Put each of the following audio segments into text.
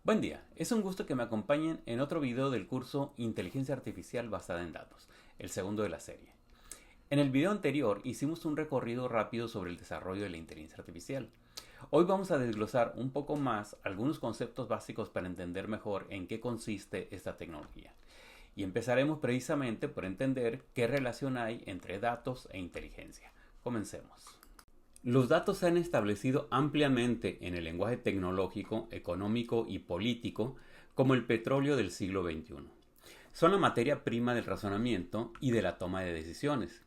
Buen día, es un gusto que me acompañen en otro video del curso Inteligencia Artificial basada en datos, el segundo de la serie. En el video anterior hicimos un recorrido rápido sobre el desarrollo de la inteligencia artificial. Hoy vamos a desglosar un poco más algunos conceptos básicos para entender mejor en qué consiste esta tecnología. Y empezaremos precisamente por entender qué relación hay entre datos e inteligencia. Comencemos. Los datos se han establecido ampliamente en el lenguaje tecnológico, económico y político como el petróleo del siglo XXI. Son la materia prima del razonamiento y de la toma de decisiones,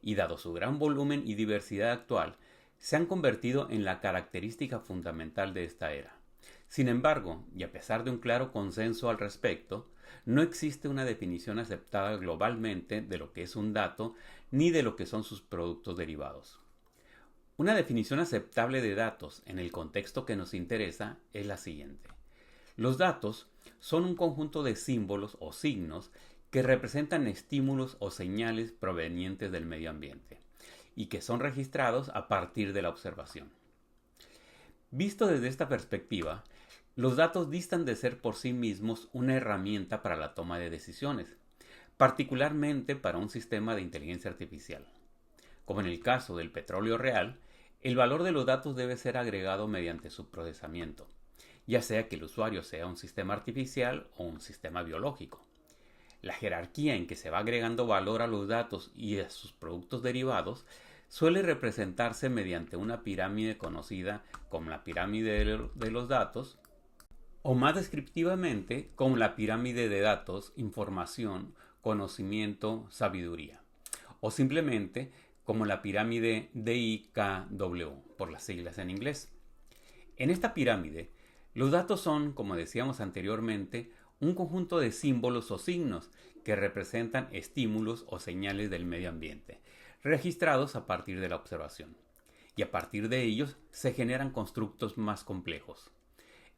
y dado su gran volumen y diversidad actual, se han convertido en la característica fundamental de esta era. Sin embargo, y a pesar de un claro consenso al respecto, no existe una definición aceptada globalmente de lo que es un dato ni de lo que son sus productos derivados. Una definición aceptable de datos en el contexto que nos interesa es la siguiente. Los datos son un conjunto de símbolos o signos que representan estímulos o señales provenientes del medio ambiente y que son registrados a partir de la observación. Visto desde esta perspectiva, los datos distan de ser por sí mismos una herramienta para la toma de decisiones, particularmente para un sistema de inteligencia artificial. Como en el caso del petróleo real, el valor de los datos debe ser agregado mediante su procesamiento, ya sea que el usuario sea un sistema artificial o un sistema biológico. La jerarquía en que se va agregando valor a los datos y a sus productos derivados suele representarse mediante una pirámide conocida como la pirámide de los datos, o más descriptivamente como la pirámide de datos, información, conocimiento, sabiduría, o simplemente como la pirámide DIKW, por las siglas en inglés. En esta pirámide, los datos son, como decíamos anteriormente, un conjunto de símbolos o signos que representan estímulos o señales del medio ambiente, registrados a partir de la observación. Y a partir de ellos se generan constructos más complejos.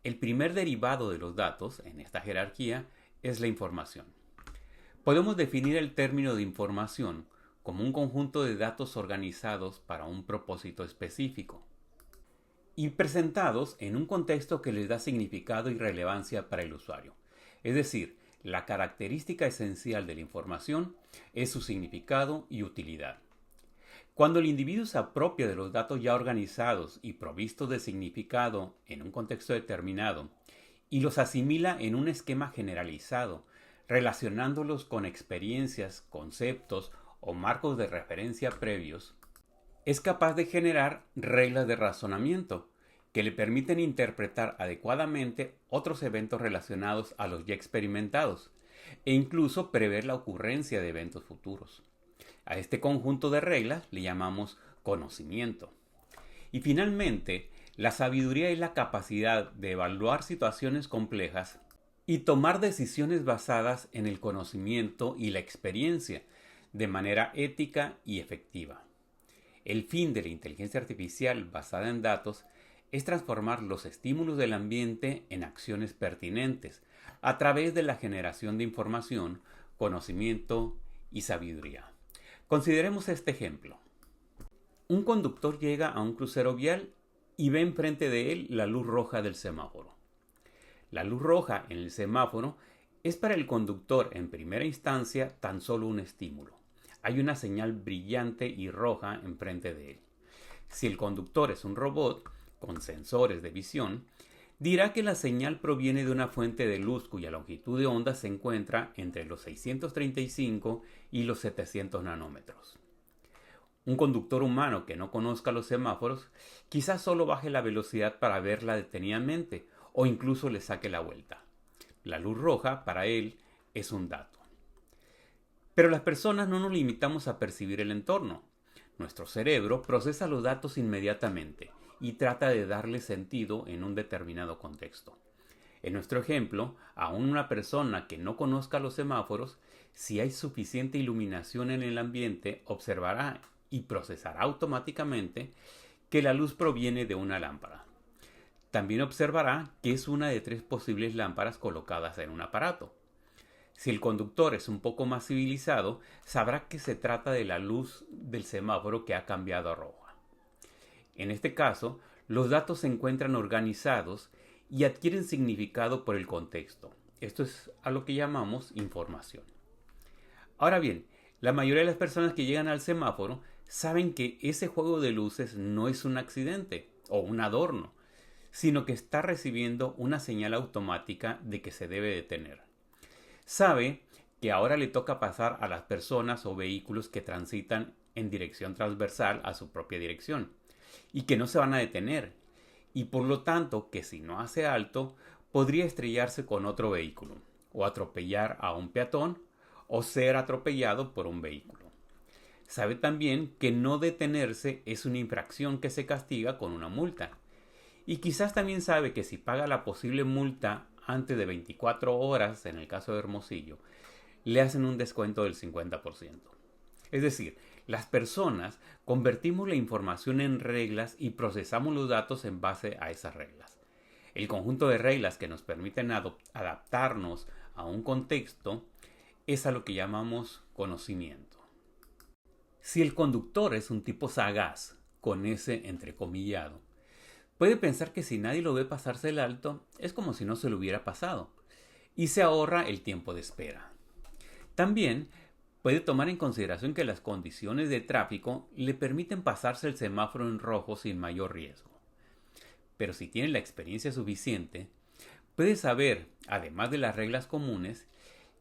El primer derivado de los datos en esta jerarquía es la información. Podemos definir el término de información como un conjunto de datos organizados para un propósito específico y presentados en un contexto que les da significado y relevancia para el usuario. Es decir, la característica esencial de la información es su significado y utilidad. Cuando el individuo se apropia de los datos ya organizados y provistos de significado en un contexto determinado y los asimila en un esquema generalizado, relacionándolos con experiencias, conceptos o marcos de referencia previos, es capaz de generar reglas de razonamiento que le permiten interpretar adecuadamente otros eventos relacionados a los ya experimentados e incluso prever la ocurrencia de eventos futuros. A este conjunto de reglas le llamamos conocimiento. Y finalmente, la sabiduría es la capacidad de evaluar situaciones complejas y tomar decisiones basadas en el conocimiento y la experiencia, de manera ética y efectiva. El fin de la inteligencia artificial basada en datos es transformar los estímulos del ambiente en acciones pertinentes a través de la generación de información, conocimiento y sabiduría. Consideremos este ejemplo. Un conductor llega a un crucero vial y ve enfrente de él la luz roja del semáforo. La luz roja en el semáforo es para el conductor en primera instancia tan solo un estímulo. Hay una señal brillante y roja enfrente de él. Si el conductor es un robot con sensores de visión, dirá que la señal proviene de una fuente de luz cuya longitud de onda se encuentra entre los 635 y los 700 nanómetros. Un conductor humano que no conozca los semáforos quizás solo baje la velocidad para verla detenidamente o incluso le saque la vuelta. La luz roja para él es un dato. Pero las personas no nos limitamos a percibir el entorno. Nuestro cerebro procesa los datos inmediatamente y trata de darle sentido en un determinado contexto. En nuestro ejemplo, aún una persona que no conozca los semáforos, si hay suficiente iluminación en el ambiente, observará y procesará automáticamente que la luz proviene de una lámpara. También observará que es una de 3 posibles lámparas colocadas en un aparato. Si el conductor es un poco más civilizado, sabrá que se trata de la luz del semáforo que ha cambiado a roja. En este caso, los datos se encuentran organizados y adquieren significado por el contexto. Esto es a lo que llamamos información. Ahora bien, la mayoría de las personas que llegan al semáforo saben que ese juego de luces no es un accidente o un adorno, sino que está recibiendo una señal automática de que se debe detener. Sabe que ahora le toca pasar a las personas o vehículos que transitan en dirección transversal a su propia dirección y que no se van a detener, y por lo tanto que si no hace alto podría estrellarse con otro vehículo o atropellar a un peatón o ser atropellado por un vehículo. Sabe también que no detenerse es una infracción que se castiga con una multa. Y quizás también sabe que si paga la posible multa antes de 24 horas, en el caso de Hermosillo, le hacen un descuento del 50%. Es decir, las personas convertimos la información en reglas y procesamos los datos en base a esas reglas. El conjunto de reglas que nos permiten adaptarnos a un contexto es a lo que llamamos conocimiento. Si el conductor es un tipo sagaz, con ese entrecomillado, puede pensar que si nadie lo ve pasarse el alto, es como si no se lo hubiera pasado, y se ahorra el tiempo de espera. También puede tomar en consideración que las condiciones de tráfico le permiten pasarse el semáforo en rojo sin mayor riesgo. Pero si tiene la experiencia suficiente, puede saber, además de las reglas comunes,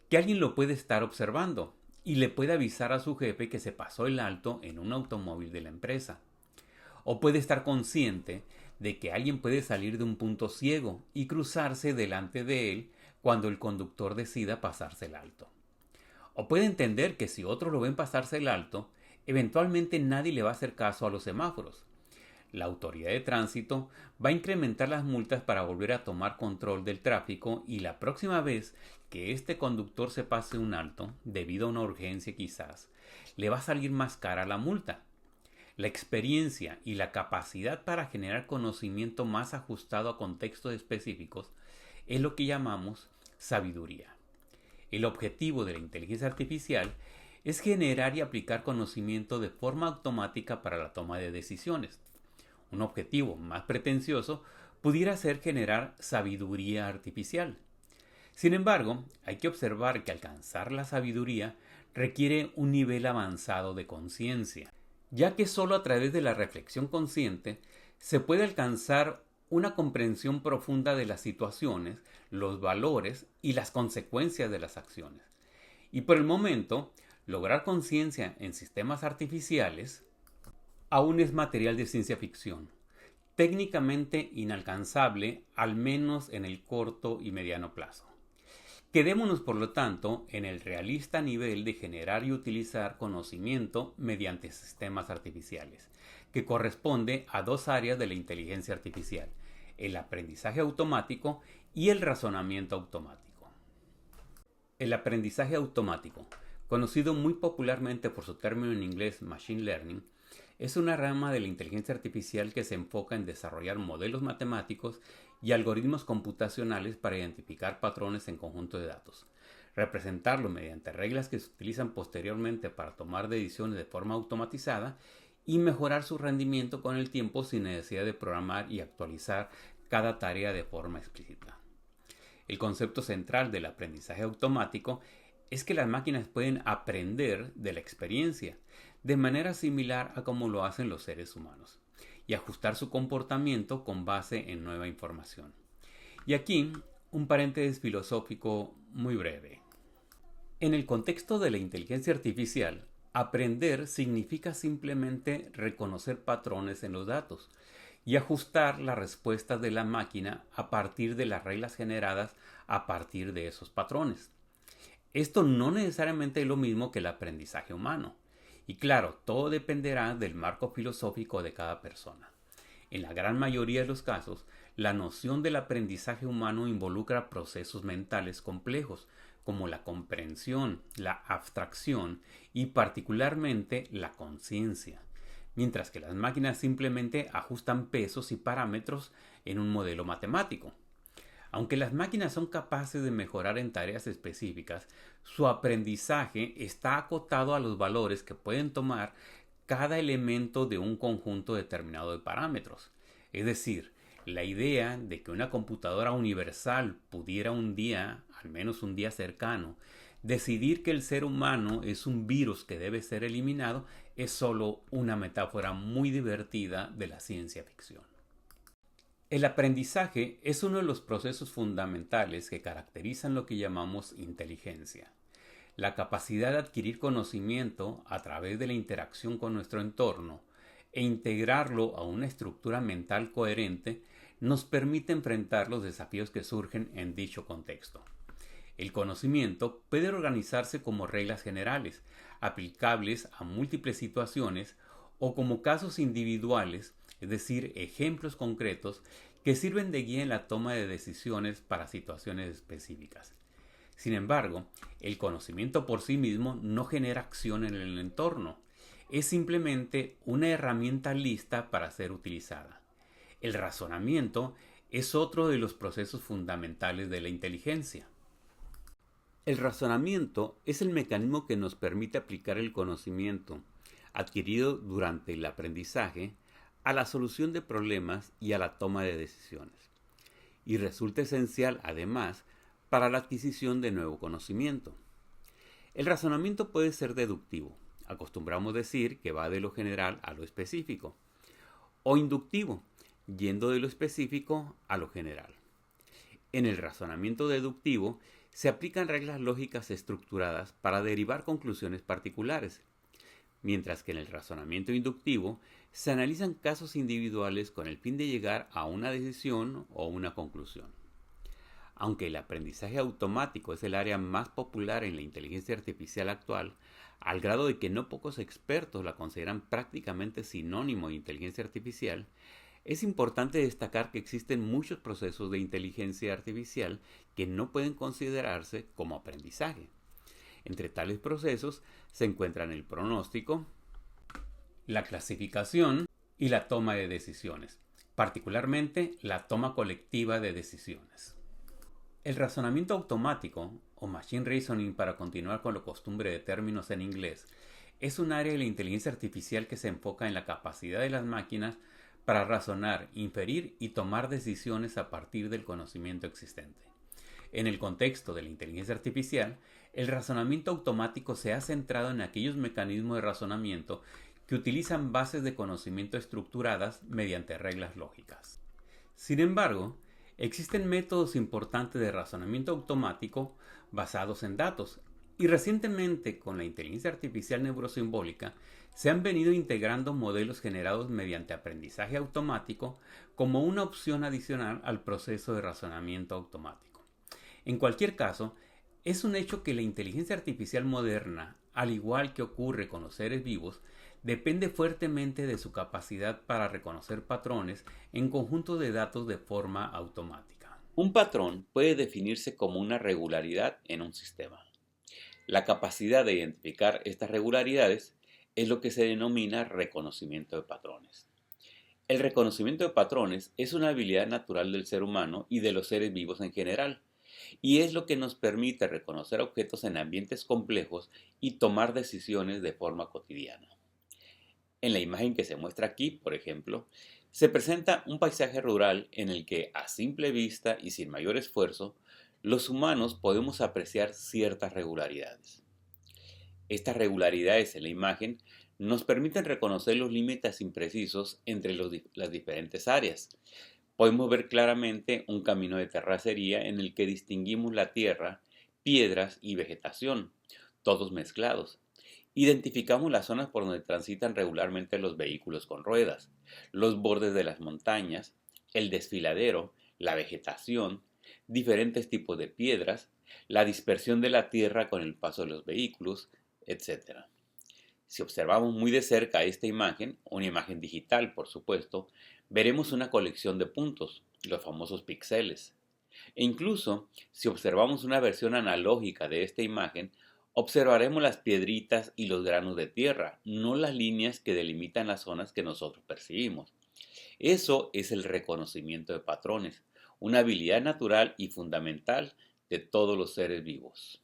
que alguien lo puede estar observando y le puede avisar a su jefe que se pasó el alto en un automóvil de la empresa. O puede estar consciente de que alguien puede salir de un punto ciego y cruzarse delante de él cuando el conductor decida pasarse el alto. O puede entender que si otros lo ven pasarse el alto, eventualmente nadie le va a hacer caso a los semáforos. La autoridad de tránsito va a incrementar las multas para volver a tomar control del tráfico y la próxima vez que este conductor se pase un alto, debido a una urgencia quizás, le va a salir más cara la multa. La experiencia y la capacidad para generar conocimiento más ajustado a contextos específicos es lo que llamamos sabiduría. El objetivo de la inteligencia artificial es generar y aplicar conocimiento de forma automática para la toma de decisiones. Un objetivo más pretencioso pudiera ser generar sabiduría artificial. Sin embargo, hay que observar que alcanzar la sabiduría requiere un nivel avanzado de conciencia, ya que solo a través de la reflexión consciente se puede alcanzar una comprensión profunda de las situaciones, los valores y las consecuencias de las acciones. Y por el momento, lograr conciencia en sistemas artificiales aún es material de ciencia ficción, técnicamente inalcanzable, al menos en el corto y mediano plazo. Quedémonos, por lo tanto, en el realista nivel de generar y utilizar conocimiento mediante sistemas artificiales, que corresponde a dos áreas de la inteligencia artificial: el aprendizaje automático y el razonamiento automático. El aprendizaje automático, conocido muy popularmente por su término en inglés Machine Learning, es una rama de la inteligencia artificial que se enfoca en desarrollar modelos matemáticos y algoritmos computacionales para identificar patrones en conjuntos de datos, representarlo mediante reglas que se utilizan posteriormente para tomar decisiones de forma automatizada y mejorar su rendimiento con el tiempo sin necesidad de programar y actualizar cada tarea de forma explícita. El concepto central del aprendizaje automático es que las máquinas pueden aprender de la experiencia, de manera similar a como lo hacen los seres humanos, y ajustar su comportamiento con base en nueva información. Y aquí, un paréntesis filosófico muy breve. En el contexto de la inteligencia artificial, aprender significa simplemente reconocer patrones en los datos y ajustar las respuestas de la máquina a partir de las reglas generadas a partir de esos patrones. Esto no necesariamente es lo mismo que el aprendizaje humano. Y claro, todo dependerá del marco filosófico de cada persona. En la gran mayoría de los casos, la noción del aprendizaje humano involucra procesos mentales complejos, como la comprensión, la abstracción y particularmente la conciencia, mientras que las máquinas simplemente ajustan pesos y parámetros en un modelo matemático. Aunque las máquinas son capaces de mejorar en tareas específicas, su aprendizaje está acotado a los valores que pueden tomar cada elemento de un conjunto determinado de parámetros. Es decir, La idea de que una computadora universal pudiera un día, al menos un día cercano, decidir que el ser humano es un virus que debe ser eliminado es solo una metáfora muy divertida de la ciencia ficción. El aprendizaje es uno de los procesos fundamentales que caracterizan lo que llamamos inteligencia. La capacidad de adquirir conocimiento a través de la interacción con nuestro entorno e integrarlo a una estructura mental coherente nos permite enfrentar los desafíos que surgen en dicho contexto. El conocimiento puede organizarse como reglas generales, aplicables a múltiples situaciones o como casos individuales, es decir, ejemplos concretos que sirven de guía en la toma de decisiones para situaciones específicas. Sin embargo, el conocimiento por sí mismo no genera acción en el entorno. Es simplemente una herramienta lista para ser utilizada. El razonamiento es otro de los procesos fundamentales de la inteligencia. El razonamiento es el mecanismo que nos permite aplicar el conocimiento adquirido durante el aprendizaje a la solución de problemas y a la toma de decisiones. Y resulta esencial, además, para la adquisición de nuevo conocimiento. El razonamiento puede ser deductivo, acostumbramos decir que va de lo general a lo específico, o inductivo, yendo de lo específico a lo general. En el razonamiento deductivo se aplican reglas lógicas estructuradas para derivar conclusiones particulares, mientras que en el razonamiento inductivo se analizan casos individuales con el fin de llegar a una decisión o una conclusión. Aunque el aprendizaje automático es el área más popular en la inteligencia artificial actual, al grado de que no pocos expertos la consideran prácticamente sinónimo de inteligencia artificial, es importante destacar que existen muchos procesos de inteligencia artificial que no pueden considerarse como aprendizaje. Entre tales procesos se encuentran el pronóstico, la clasificación y la toma de decisiones, particularmente la toma colectiva de decisiones. El razonamiento automático, o machine reasoning para continuar con la costumbre de términos en inglés, es un área de la inteligencia artificial que se enfoca en la capacidad de las máquinas para razonar, inferir y tomar decisiones a partir del conocimiento existente. En el contexto de la inteligencia artificial, el razonamiento automático se ha centrado en aquellos mecanismos de razonamiento que utilizan bases de conocimiento estructuradas mediante reglas lógicas. Sin embargo, existen métodos importantes de razonamiento automático basados en datos, y recientemente con la inteligencia artificial neurosimbólica se han venido integrando modelos generados mediante aprendizaje automático como una opción adicional al proceso de razonamiento automático. En cualquier caso, es un hecho que la inteligencia artificial moderna, al igual que ocurre con los seres vivos, depende fuertemente de su capacidad para reconocer patrones en conjuntos de datos de forma automática. Un patrón puede definirse como una regularidad en un sistema. La capacidad de identificar estas regularidades es lo que se denomina reconocimiento de patrones. El reconocimiento de patrones es una habilidad natural del ser humano y de los seres vivos en general, y es lo que nos permite reconocer objetos en ambientes complejos y tomar decisiones de forma cotidiana. En la imagen que se muestra aquí, por ejemplo, se presenta un paisaje rural en el que, a simple vista y sin mayor esfuerzo, los humanos podemos apreciar ciertas regularidades. Estas regularidades en la imagen nos permiten reconocer los límites imprecisos entre las diferentes áreas. Podemos ver claramente un camino de terracería en el que distinguimos la tierra, piedras y vegetación, todos mezclados. Identificamos las zonas por donde transitan regularmente los vehículos con ruedas, los bordes de las montañas, el desfiladero, la vegetación, diferentes tipos de piedras, la dispersión de la tierra con el paso de los vehículos, etc. Si observamos muy de cerca esta imagen, una imagen digital por supuesto, veremos una colección de puntos, los famosos píxeles. E incluso, si observamos una versión analógica de esta imagen, observaremos las piedritas y los granos de tierra, no las líneas que delimitan las zonas que nosotros percibimos. Eso es el reconocimiento de patrones, una habilidad natural y fundamental de todos los seres vivos.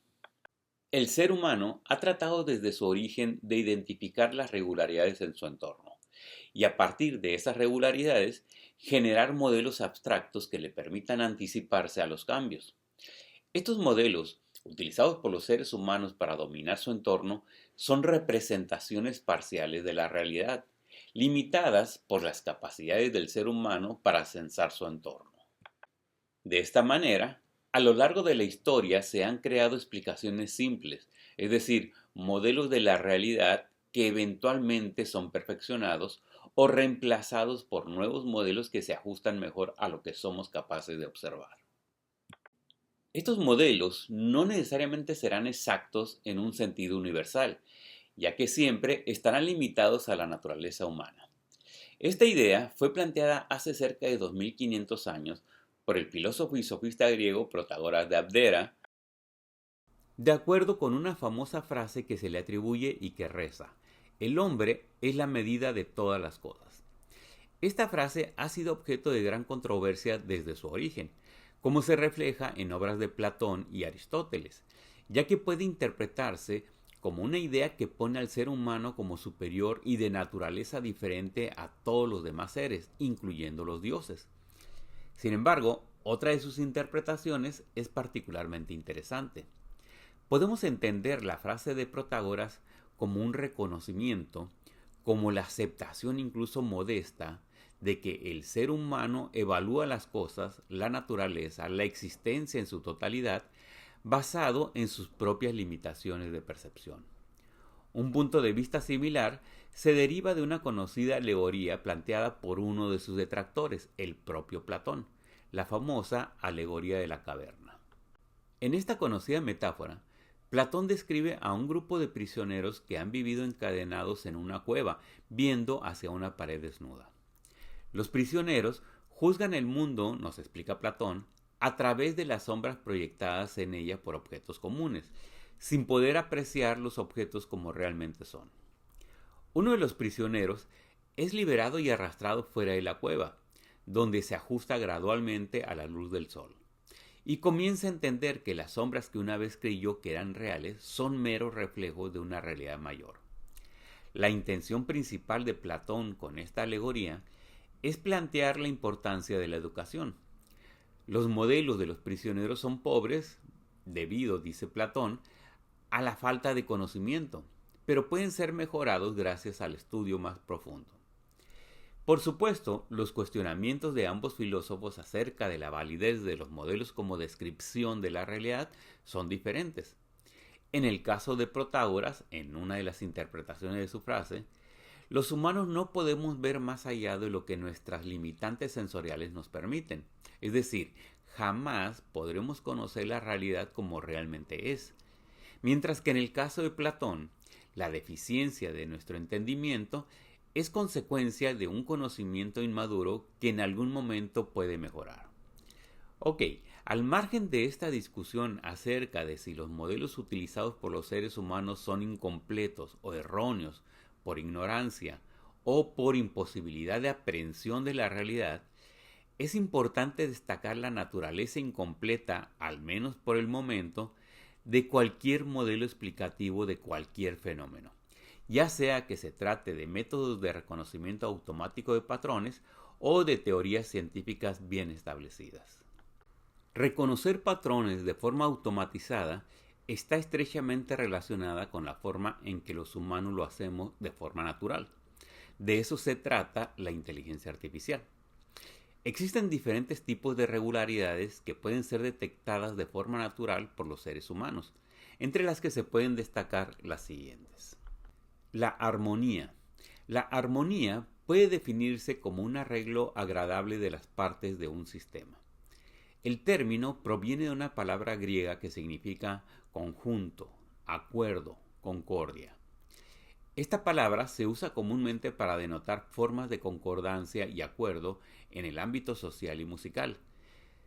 El ser humano ha tratado desde su origen de identificar las regularidades en su entorno, y a partir de esas regularidades generar modelos abstractos que le permitan anticiparse a los cambios. Estos modelos, utilizados por los seres humanos para dominar su entorno, son representaciones parciales de la realidad, limitadas por las capacidades del ser humano para sensar su entorno. De esta manera, a lo largo de la historia se han creado explicaciones simples, es decir, modelos de la realidad que eventualmente son perfeccionados o reemplazados por nuevos modelos que se ajustan mejor a lo que somos capaces de observar. Estos modelos no necesariamente serán exactos en un sentido universal, ya que siempre estarán limitados a la naturaleza humana. Esta idea fue planteada hace cerca de 2500 años por el filósofo y sofista griego Protágoras de Abdera, de acuerdo con una famosa frase que se le atribuye y que reza: el hombre es la medida de todas las cosas. Esta frase ha sido objeto de gran controversia desde su origen, como se refleja en obras de Platón y Aristóteles, ya que puede interpretarse como una idea que pone al ser humano como superior y de naturaleza diferente a todos los demás seres, incluyendo los dioses. Sin embargo, otra de sus interpretaciones es particularmente interesante. Podemos entender la frase de Protágoras como un reconocimiento, como la aceptación incluso modesta, de que el ser humano evalúa las cosas, la naturaleza, la existencia en su totalidad, basado en sus propias limitaciones de percepción. Un punto de vista similar se deriva de una conocida alegoría planteada por uno de sus detractores, el propio Platón, la famosa alegoría de la caverna. En esta conocida metáfora, Platón describe a un grupo de prisioneros que han vivido encadenados en una cueva, viendo hacia una pared desnuda. Los prisioneros juzgan el mundo, nos explica Platón, a través de las sombras proyectadas en ella por objetos comunes, sin poder apreciar los objetos como realmente son. Uno de los prisioneros es liberado y arrastrado fuera de la cueva, donde se ajusta gradualmente a la luz del sol, y comienza a entender que las sombras que una vez creyó que eran reales son meros reflejos de una realidad mayor. La intención principal de Platón con esta alegoría es plantear la importancia de la educación. Los modelos de los prisioneros son pobres, debido, dice Platón, a la falta de conocimiento, pero pueden ser mejorados gracias al estudio más profundo. Por supuesto, los cuestionamientos de ambos filósofos acerca de la validez de los modelos como descripción de la realidad son diferentes. En el caso de Protágoras, en una de las interpretaciones de su frase, los humanos no podemos ver más allá de lo que nuestras limitantes sensoriales nos permiten. Es decir, jamás podremos conocer la realidad como realmente es. Mientras que en el caso de Platón, la deficiencia de nuestro entendimiento es consecuencia de un conocimiento inmaduro que en algún momento puede mejorar. Ok, al margen de esta discusión acerca de si los modelos utilizados por los seres humanos son incompletos o erróneos por ignorancia o por imposibilidad de aprehensión de la realidad, es importante destacar la naturaleza incompleta, al menos por el momento, de cualquier modelo explicativo de cualquier fenómeno, ya sea que se trate de métodos de reconocimiento automático de patrones o de teorías científicas bien establecidas. Reconocer patrones de forma automatizada está estrechamente relacionada con la forma en que los humanos lo hacemos de forma natural. De eso se trata la inteligencia artificial. Existen diferentes tipos de regularidades que pueden ser detectadas de forma natural por los seres humanos, entre las que se pueden destacar las siguientes. La armonía. La armonía puede definirse como un arreglo agradable de las partes de un sistema. El término proviene de una palabra griega que significa conjunto, acuerdo, concordia. Esta palabra se usa comúnmente para denotar formas de concordancia y acuerdo en el ámbito social y musical.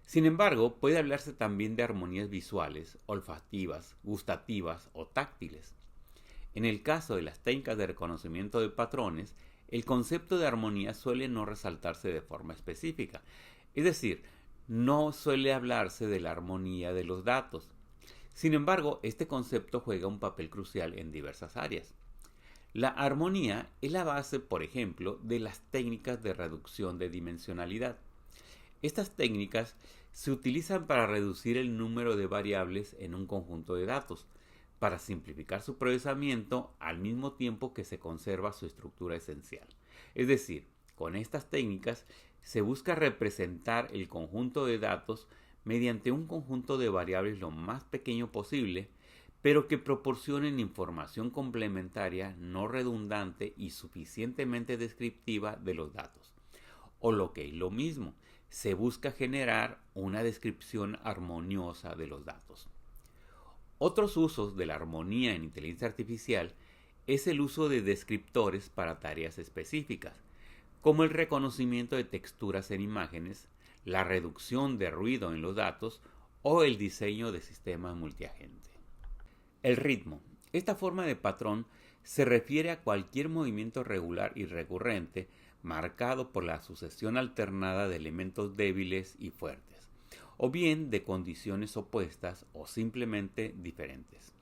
Sin embargo, puede hablarse también de armonías visuales, olfativas, gustativas o táctiles. En el caso de las técnicas de reconocimiento de patrones, el concepto de armonía suele no resaltarse de forma específica, es decir, no suele hablarse de la armonía de los datos. Sin embargo, este concepto juega un papel crucial en diversas áreas. La armonía es la base, por ejemplo, de las técnicas de reducción de dimensionalidad. Estas técnicas se utilizan para reducir el número de variables en un conjunto de datos, para simplificar su procesamiento al mismo tiempo que se conserva su estructura esencial. Es decir, con estas técnicas se busca representar el conjunto de datos mediante un conjunto de variables lo más pequeño posible, pero que proporcionen información complementaria no redundante y suficientemente descriptiva de los datos. O lo que es lo mismo, se busca generar una descripción armoniosa de los datos. Otros usos de la armonía en inteligencia artificial es el uso de descriptores para tareas específicas, como el reconocimiento de texturas en imágenes, la reducción de ruido en los datos o el diseño de sistemas multiagente. El ritmo. Esta forma de patrón se refiere a cualquier movimiento regular y recurrente marcado por la sucesión alternada de elementos débiles y fuertes, o bien de condiciones opuestas o simplemente diferentes.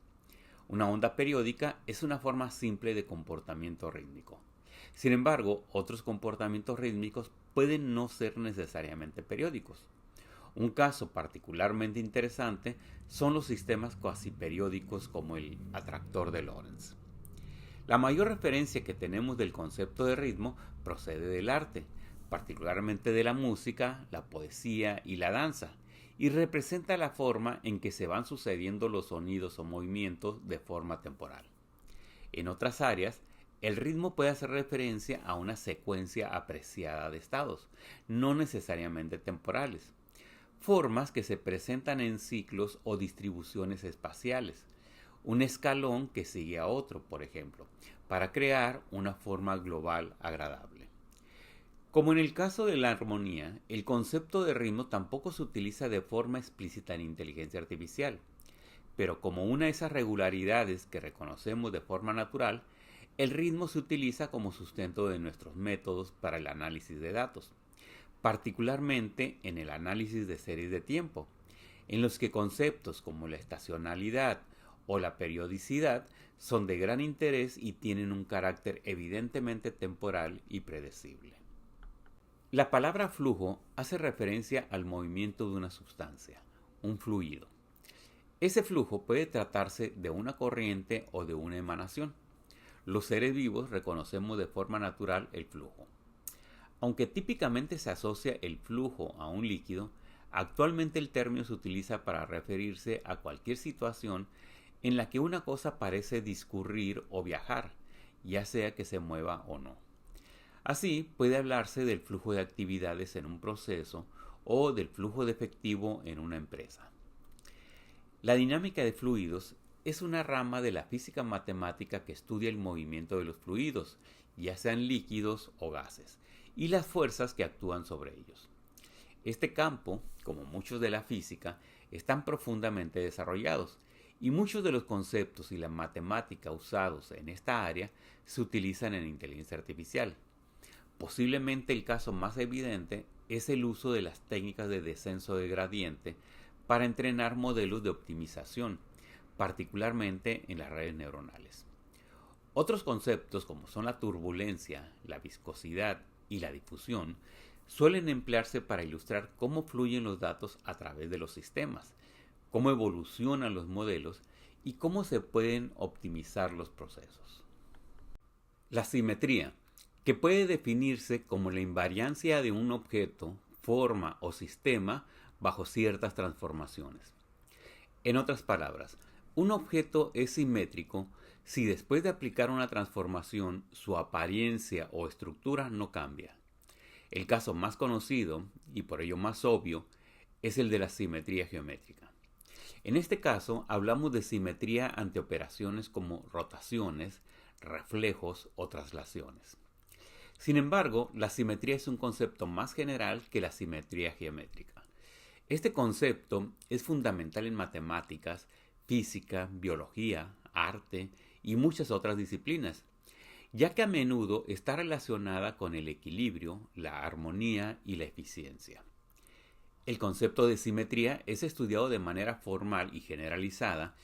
Una onda periódica es una forma simple de comportamiento rítmico. Sin embargo, otros comportamientos rítmicos pueden no ser necesariamente periódicos. Un caso particularmente interesante son los sistemas cuasiperiódicos como el atractor de Lorentz. La mayor referencia que tenemos del concepto de ritmo procede del arte, particularmente de la música, la poesía y la danza, y representa la forma en que se van sucediendo los sonidos o movimientos de forma temporal. En otras áreas, el ritmo puede hacer referencia a una secuencia apreciada de estados, no necesariamente temporales, formas que se presentan en ciclos o distribuciones espaciales, un escalón que sigue a otro, por ejemplo, para crear una forma global agradable. Como en el caso de la armonía, el concepto de ritmo tampoco se utiliza de forma explícita en inteligencia artificial, pero como una de esas regularidades que reconocemos de forma natural, el ritmo se utiliza como sustento de nuestros métodos para el análisis de datos, particularmente en el análisis de series de tiempo, en los que conceptos como la estacionalidad o la periodicidad son de gran interés y tienen un carácter evidentemente temporal y predecible. La palabra flujo hace referencia al movimiento de una sustancia, un fluido. Ese flujo puede tratarse de una corriente o de una emanación. Los seres vivos reconocemos de forma natural el flujo. Aunque típicamente se asocia el flujo a un líquido, actualmente el término se utiliza para referirse a cualquier situación en la que una cosa parece discurrir o viajar, ya sea que se mueva o no. Así, puede hablarse del flujo de actividades en un proceso o del flujo de efectivo en una empresa. La dinámica de fluidos es una rama de la física matemática que estudia el movimiento de los fluidos, ya sean líquidos o gases, y las fuerzas que actúan sobre ellos. Este campo, como muchos de la física, están profundamente desarrollados, y muchos de los conceptos y la matemática usados en esta área se utilizan en inteligencia artificial. Posiblemente el caso más evidente es el uso de las técnicas de descenso de gradiente para entrenar modelos de optimización, particularmente en las redes neuronales. Otros conceptos como son la turbulencia, la viscosidad y la difusión suelen emplearse para ilustrar cómo fluyen los datos a través de los sistemas, cómo evolucionan los modelos y cómo se pueden optimizar los procesos. La simetría, que puede definirse como la invariancia de un objeto, forma o sistema bajo ciertas transformaciones. En otras palabras, un objeto es simétrico si después de aplicar una transformación su apariencia o estructura no cambia. El caso más conocido, y por ello más obvio, es el de la simetría geométrica. En este caso hablamos de simetría ante operaciones como rotaciones, reflejos o traslaciones. Sin embargo, la simetría es un concepto más general que la simetría geométrica. Este concepto es fundamental en matemáticas, física, biología, arte y muchas otras disciplinas, ya que a menudo está relacionada con el equilibrio, la armonía y la eficiencia. El concepto de simetría es estudiado de manera formal y generalizada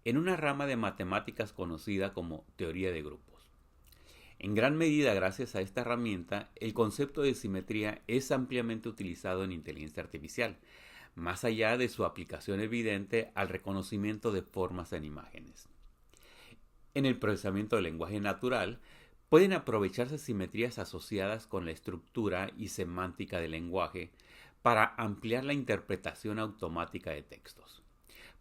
en una rama de matemáticas conocida como teoría de grupos. En gran medida, gracias a esta herramienta, el concepto de simetría es ampliamente utilizado en inteligencia artificial, más allá de su aplicación evidente al reconocimiento de formas en imágenes. En el procesamiento del lenguaje natural, pueden aprovecharse simetrías asociadas con la estructura y semántica del lenguaje para ampliar la interpretación automática de textos.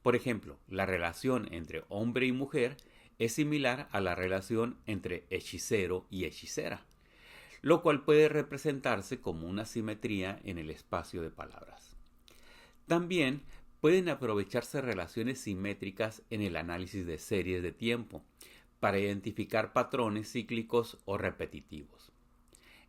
Por ejemplo, la relación entre hombre y mujer es similar a la relación entre hechicero y hechicera, lo cual puede representarse como una simetría en el espacio de palabras. También pueden aprovecharse relaciones simétricas en el análisis de series de tiempo para identificar patrones cíclicos o repetitivos.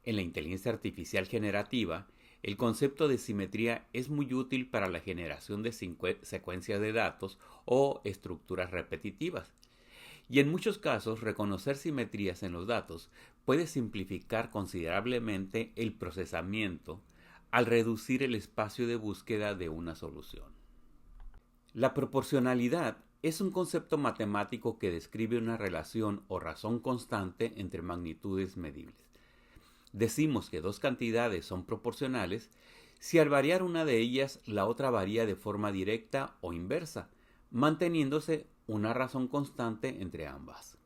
En la inteligencia artificial generativa, el concepto de simetría es muy útil para la generación de secuencias de datos o estructuras repetitivas. Y en muchos casos, reconocer simetrías en los datos puede simplificar considerablemente el procesamiento al reducir el espacio de búsqueda de una solución. La proporcionalidad es un concepto matemático que describe una relación o razón constante entre magnitudes medibles. Decimos que dos cantidades son proporcionales si al variar una de ellas la otra varía de forma directa o inversa, manteniéndose una razón constante entre ambas.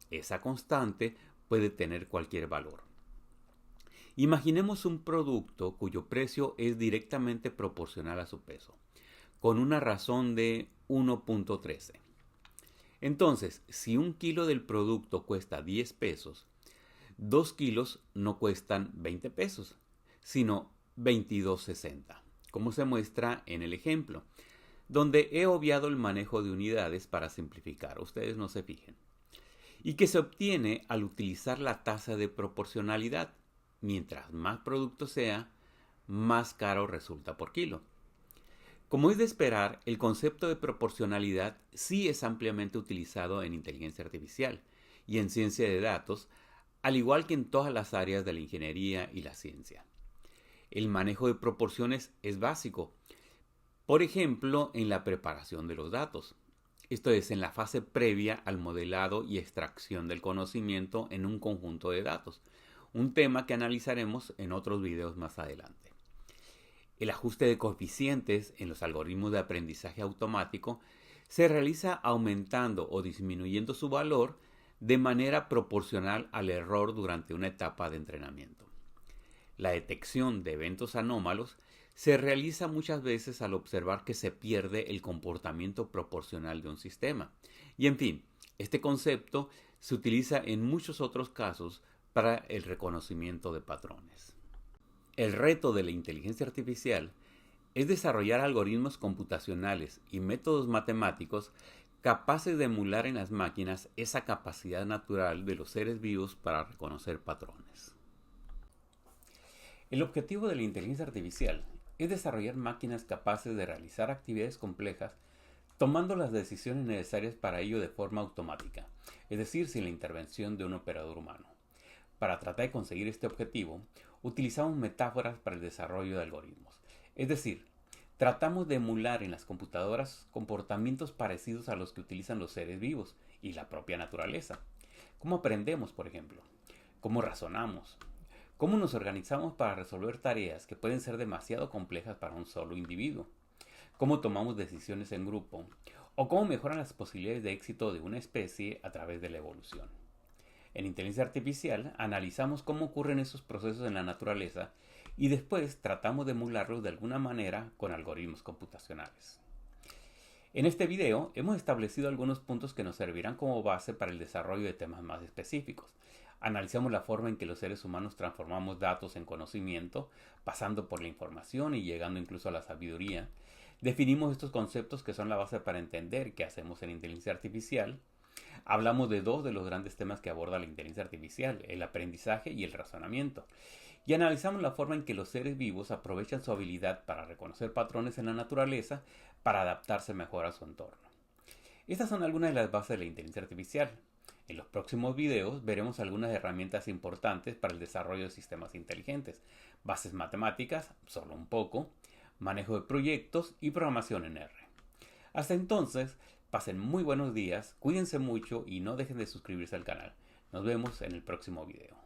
Esa constante puede tener cualquier valor. Imaginemos un producto cuyo precio es directamente proporcional a su peso, con una razón de 1.13. Entonces, si un kilo del producto cuesta 10 pesos, 2 kilos no cuestan 20 pesos, sino 22.60, como se muestra en el ejemplo, donde he obviado el manejo de unidades para simplificar, ustedes no se fijen, y que se obtiene al utilizar la tasa de proporcionalidad. Mientras más producto sea, más caro resulta por kilo. Como es de esperar, el concepto de proporcionalidad sí es ampliamente utilizado en inteligencia artificial y en ciencia de datos, al igual que en todas las áreas de la ingeniería y la ciencia. El manejo de proporciones es básico, por ejemplo, en la preparación de los datos. Esto es, en la fase previa al modelado y extracción del conocimiento en un conjunto de datos, un tema que analizaremos en otros videos más adelante. El ajuste de coeficientes en los algoritmos de aprendizaje automático se realiza aumentando o disminuyendo su valor de manera proporcional al error durante una etapa de entrenamiento. La detección de eventos anómalos se realiza muchas veces al observar que se pierde el comportamiento proporcional de un sistema. Y en fin, este concepto se utiliza en muchos otros casos para el reconocimiento de patrones. El reto de la inteligencia artificial es desarrollar algoritmos computacionales y métodos matemáticos capaces de emular en las máquinas esa capacidad natural de los seres vivos para reconocer patrones. El objetivo de la inteligencia artificial es desarrollar máquinas capaces de realizar actividades complejas tomando las decisiones necesarias para ello de forma automática, es decir, sin la intervención de un operador humano. Para tratar de conseguir este objetivo, utilizamos metáforas para el desarrollo de algoritmos. Es decir, tratamos de emular en las computadoras comportamientos parecidos a los que utilizan los seres vivos y la propia naturaleza. ¿Cómo aprendemos, por ejemplo? ¿Cómo razonamos? ¿Cómo nos organizamos para resolver tareas que pueden ser demasiado complejas para un solo individuo? ¿Cómo tomamos decisiones en grupo? ¿O cómo mejoran las posibilidades de éxito de una especie a través de la evolución? En inteligencia artificial analizamos cómo ocurren esos procesos en la naturaleza y después tratamos de emularlos de alguna manera con algoritmos computacionales. En este video hemos establecido algunos puntos que nos servirán como base para el desarrollo de temas más específicos. Analizamos la forma en que los seres humanos transformamos datos en conocimiento, pasando por la información y llegando incluso a la sabiduría. Definimos estos conceptos que son la base para entender qué hacemos en inteligencia artificial. Hablamos de dos de los grandes temas que aborda la inteligencia artificial, el aprendizaje y el razonamiento. Y analizamos la forma en que los seres vivos aprovechan su habilidad para reconocer patrones en la naturaleza para adaptarse mejor a su entorno. Estas son algunas de las bases de la inteligencia artificial. En los próximos videos veremos algunas herramientas importantes para el desarrollo de sistemas inteligentes, bases matemáticas, solo un poco, manejo de proyectos y programación en R. Hasta entonces, pasen muy buenos días, cuídense mucho y no dejen de suscribirse al canal. Nos vemos en el próximo video.